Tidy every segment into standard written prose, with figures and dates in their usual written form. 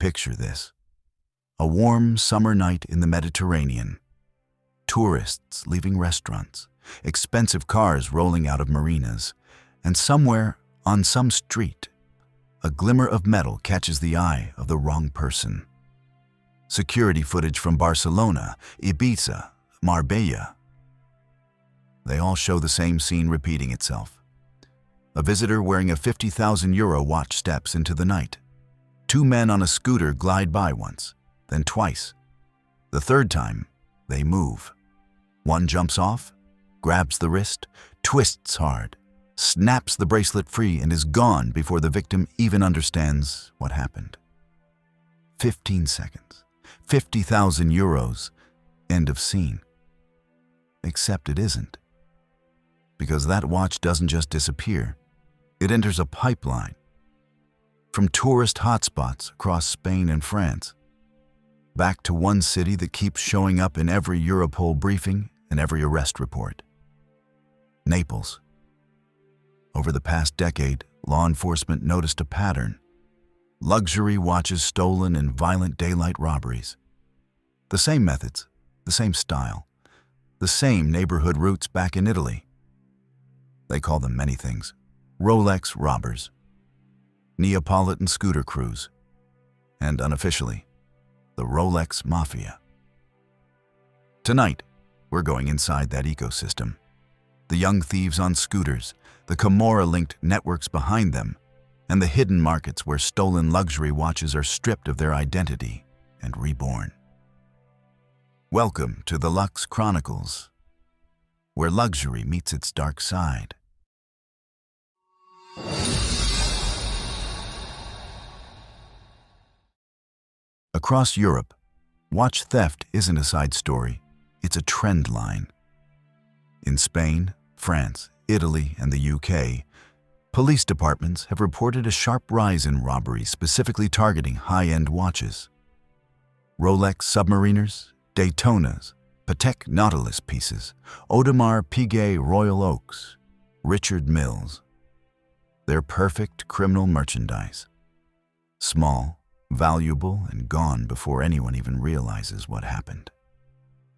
Picture this. A warm summer night in the Mediterranean. Tourists leaving restaurants, expensive cars rolling out of marinas, and somewhere on some street, a glimmer of metal catches the eye of the wrong person. Security footage from Barcelona, Ibiza, Marbella. They all show the same scene repeating itself. A visitor wearing a €50,000 watch steps into the night. Two men on a scooter glide by once, then twice. The third time, they move. One jumps off, grabs the wrist, twists hard, snaps the bracelet free, and is gone before the victim even understands what happened. 15 seconds, €50,000, end of scene. Except it isn't. Because that watch doesn't just disappear, it enters a pipeline. From tourist hotspots across Spain and France, back to one city that keeps showing up in every Europol briefing and every arrest report. Naples. Over the past decade, law enforcement noticed a pattern. Luxury watches stolen in violent daylight robberies. The same methods, the same style, the same neighborhood routes back in Italy. They call them many things. Rolex robbers, Neapolitan scooter crews, and unofficially, the Rolex Mafia. Tonight, we're going inside that ecosystem. The young thieves on scooters, the Camorra-linked networks behind them, and the hidden markets where stolen luxury watches are stripped of their identity and reborn. Welcome to the Lux Chronicles, where luxury meets its dark side. Across Europe, watch theft isn't a side story, it's a trend line. In Spain, France, Italy, and the UK, police departments have reported a sharp rise in robberies specifically targeting high-end watches. Rolex Submariners, Daytonas, Patek Nautilus pieces, Audemars Piguet Royal Oaks, Richard Milles. They're perfect criminal merchandise. Small, valuable, and gone before anyone even realizes what happened.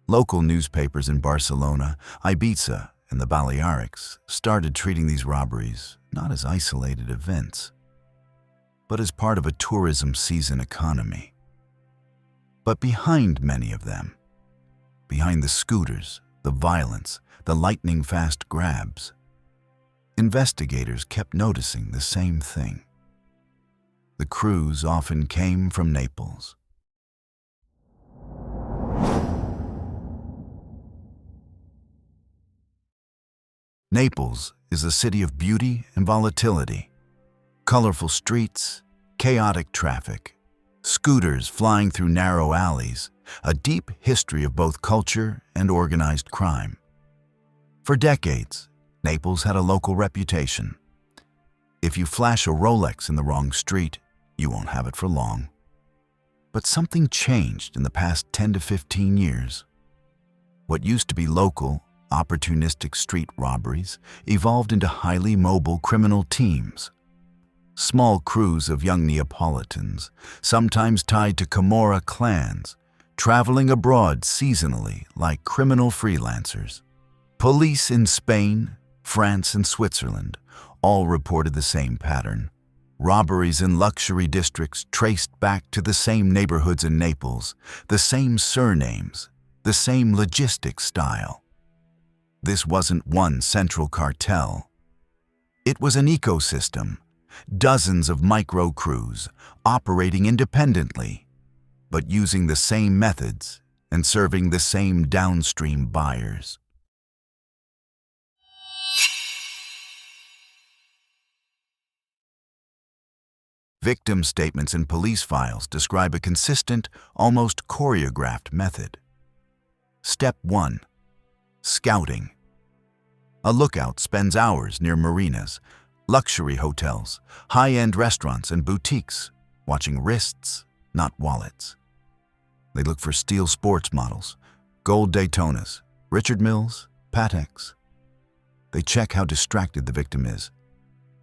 Local newspapers in Barcelona, Ibiza, and the Balearics started treating these robberies not as isolated events, but as part of a tourism season economy. But behind many of them, behind the scooters, the violence, the lightning-fast grabs, investigators kept noticing the same thing. The crews often came from Naples. Naples is a city of beauty and volatility. Colorful streets, chaotic traffic, scooters flying through narrow alleys, a deep history of both culture and organized crime. For decades, Naples had a local reputation. If you flash a Rolex in the wrong street, you won't have it for long. But something changed in the past 10 to 15 years. What used to be local, opportunistic street robberies evolved into highly mobile criminal teams. Small crews of young Neapolitans, sometimes tied to Camorra clans, traveling abroad seasonally like criminal freelancers. Police in Spain, France, and Switzerland all reported the same pattern. Robberies in luxury districts traced back to the same neighborhoods in Naples, the same surnames, the same logistic style. This wasn't one central cartel. It was an ecosystem, dozens of micro crews operating independently, but using the same methods and serving the same downstream buyers. Victim statements in police files describe a consistent, almost choreographed method. Step 1. Scouting. A lookout spends hours near marinas, luxury hotels, high-end restaurants, and boutiques, watching wrists, not wallets. They look for steel sports models, gold Daytonas, Richard Milles, Pateks. They check how distracted the victim is.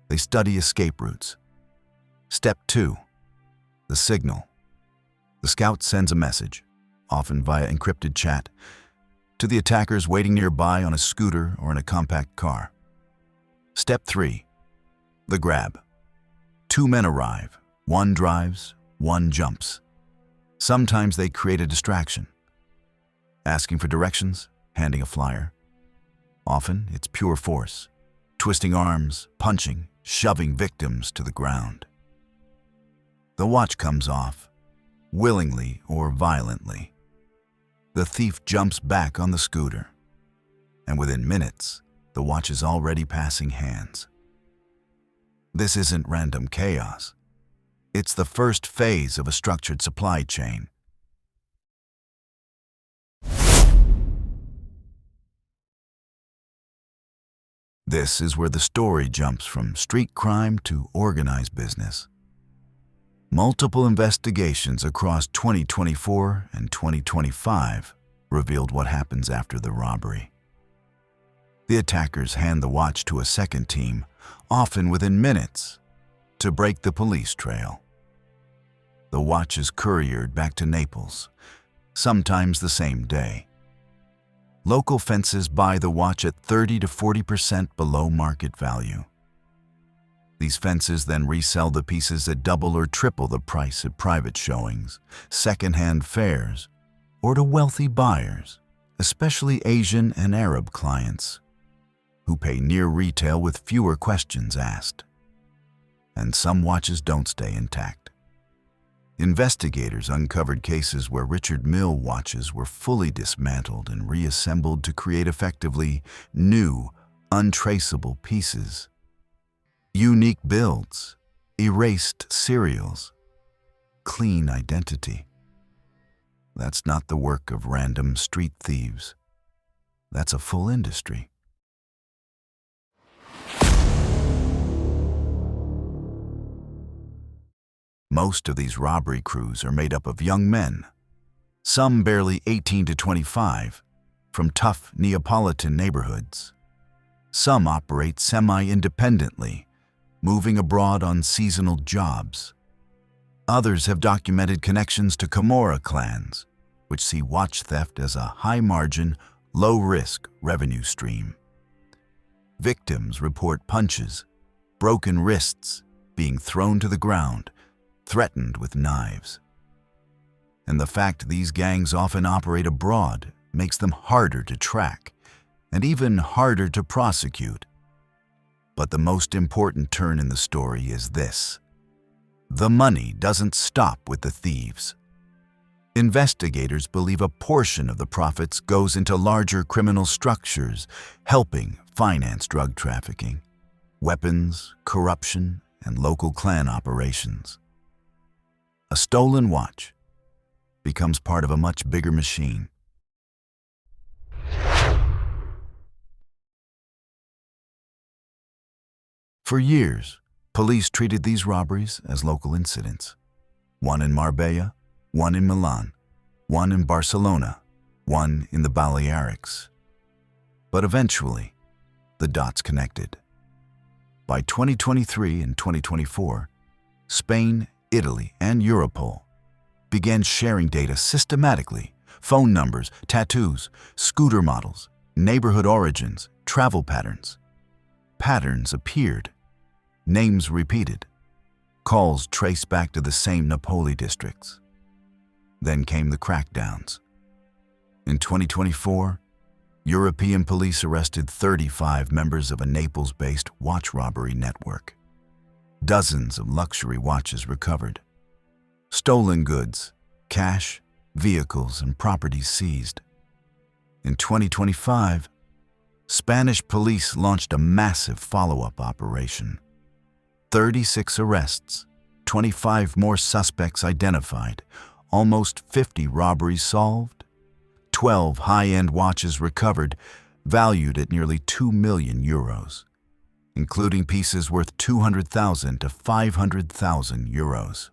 They study escape routes. Step 2. The signal. The scout sends a message, often via encrypted chat, to the attackers waiting nearby on a scooter or in a compact car. Step 3. The grab. 2 men arrive. One drives, one jumps. Sometimes they create a distraction, asking for directions, handing a flyer. Often it's pure force, twisting arms, punching, shoving victims to the ground. The watch comes off, willingly or violently. The thief jumps back on the scooter, and within minutes, the watch is already passing hands. This isn't random chaos. It's the first phase of a structured supply chain. This is where the story jumps from street crime to organized business. Multiple investigations across 2024 and 2025 revealed what happens after the robbery. The attackers hand the watch to a second team, often within minutes, to break the police trail. The watch is couriered back to Naples, sometimes the same day. Local fences buy the watch at 30 to 40% below market value. These fences then resell the pieces at double or triple the price at private showings, second-hand fairs, or to wealthy buyers, especially Asian and Arab clients, who pay near retail with fewer questions asked. And some watches don't stay intact. Investigators uncovered cases where Richard Mille watches were fully dismantled and reassembled to create effectively new, untraceable pieces. Unique builds, erased serials, clean identity. That's not the work of random street thieves. That's a full industry. Most of these robbery crews are made up of young men, some barely 18 to 25, from tough Neapolitan neighborhoods. Some operate semi-independently, moving abroad on seasonal jobs. Others have documented connections to Camorra clans, which see watch theft as a high-margin, low-risk revenue stream. Victims report punches, broken wrists, being thrown to the ground, threatened with knives. And the fact these gangs often operate abroad makes them harder to track and even harder to prosecute. But the most important turn in the story is this: the money doesn't stop with the thieves. Investigators believe a portion of the profits goes into larger criminal structures, helping finance drug trafficking, weapons, corruption, and local clan operations. A stolen watch becomes part of a much bigger machine. For years, police treated these robberies as local incidents. One in Marbella, one in Milan, one in Barcelona, one in the Balearics. But eventually, the dots connected. By 2023 and 2024, Spain, Italy, and Europol began sharing data systematically: phone numbers, tattoos, scooter models, neighborhood origins, travel patterns. Patterns appeared, names repeated, calls traced back to the same Napoli districts. Then came the crackdowns. In 2024, European police arrested 35 members of a Naples-based watch robbery network. Dozens of luxury watches recovered. Stolen goods, cash, vehicles, and properties seized. In 2025, Spanish police launched a massive follow-up operation. 36 arrests, 25 more suspects identified, almost 50 robberies solved, 12 high-end watches recovered, valued at nearly 2 million euros. Including pieces worth 200,000 to 500,000 euros.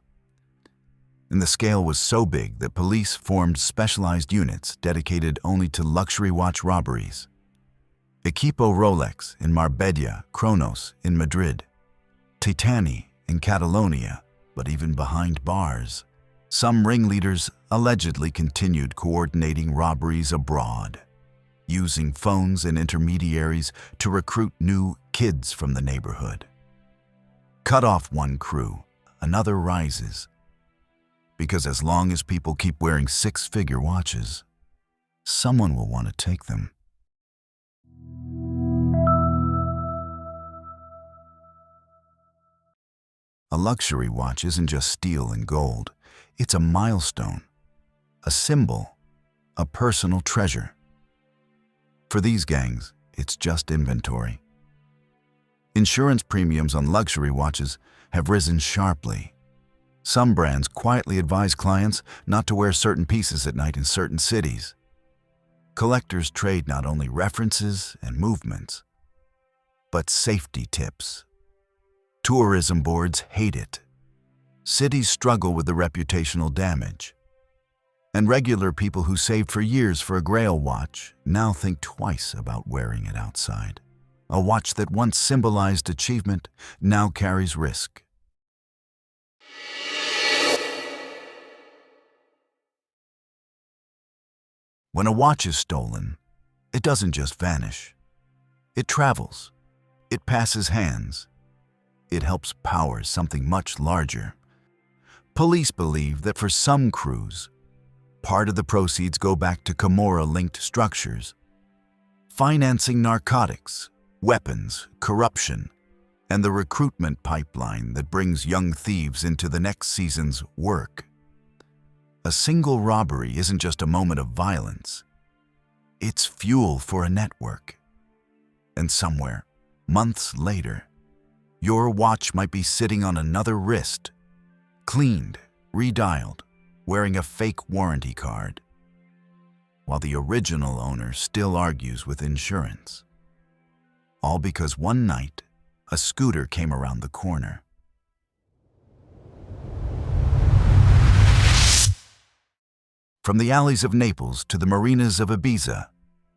And the scale was so big that police formed specialized units dedicated only to luxury watch robberies. Equipo Rolex in Marbella, Chronicles in Madrid, Titani in Catalonia, but even behind bars, Some ringleaders allegedly continued coordinating robberies abroad, using phones and intermediaries to recruit new kids from the neighborhood. Cut off one crew, another rises. Because as long as people keep wearing six-figure watches, someone will want to take them. A luxury watch isn't just steel and gold. It's a milestone, a symbol, a personal treasure. For these gangs, it's just inventory. Insurance premiums on luxury watches have risen sharply. Some brands quietly advise clients not to wear certain pieces at night in certain cities. Collectors trade not only references and movements, but safety tips. Tourism boards hate it. Cities struggle with the reputational damage. And regular people who saved for years for a Grail watch now think twice about wearing it outside. A watch that once symbolized achievement now carries risk. When a watch is stolen, it doesn't just vanish. It travels. It passes hands. It helps power something much larger. Police believe that for some crews, part of the proceeds go back to Camorra-linked structures, financing narcotics, weapons, corruption, and the recruitment pipeline that brings young thieves into the next season's work. A single robbery isn't just a moment of violence. It's fuel for a network. And somewhere, months later, your watch might be sitting on another wrist, cleaned, redialed, wearing a fake warranty card, while the original owner still argues with insurance. All because one night, a scooter came around the corner. From the alleys of Naples to the marinas of Ibiza,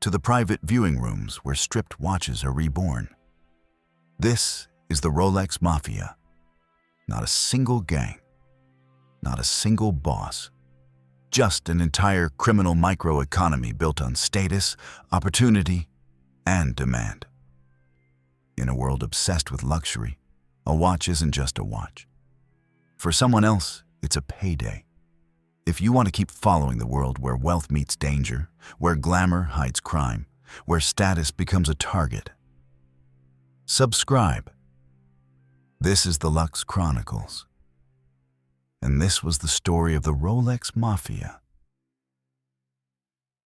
to the private viewing rooms where stripped watches are reborn. This is the Rolex Mafia. Not a single gang, not a single boss, just an entire criminal microeconomy built on status, opportunity, and demand. In a world obsessed with luxury, a watch isn't just a watch. For someone else, it's a payday. If you want to keep following the world where wealth meets danger, where glamour hides crime, where status becomes a target, subscribe. This is the Lux Chronicles. And this was the story of the Rolex Mafia.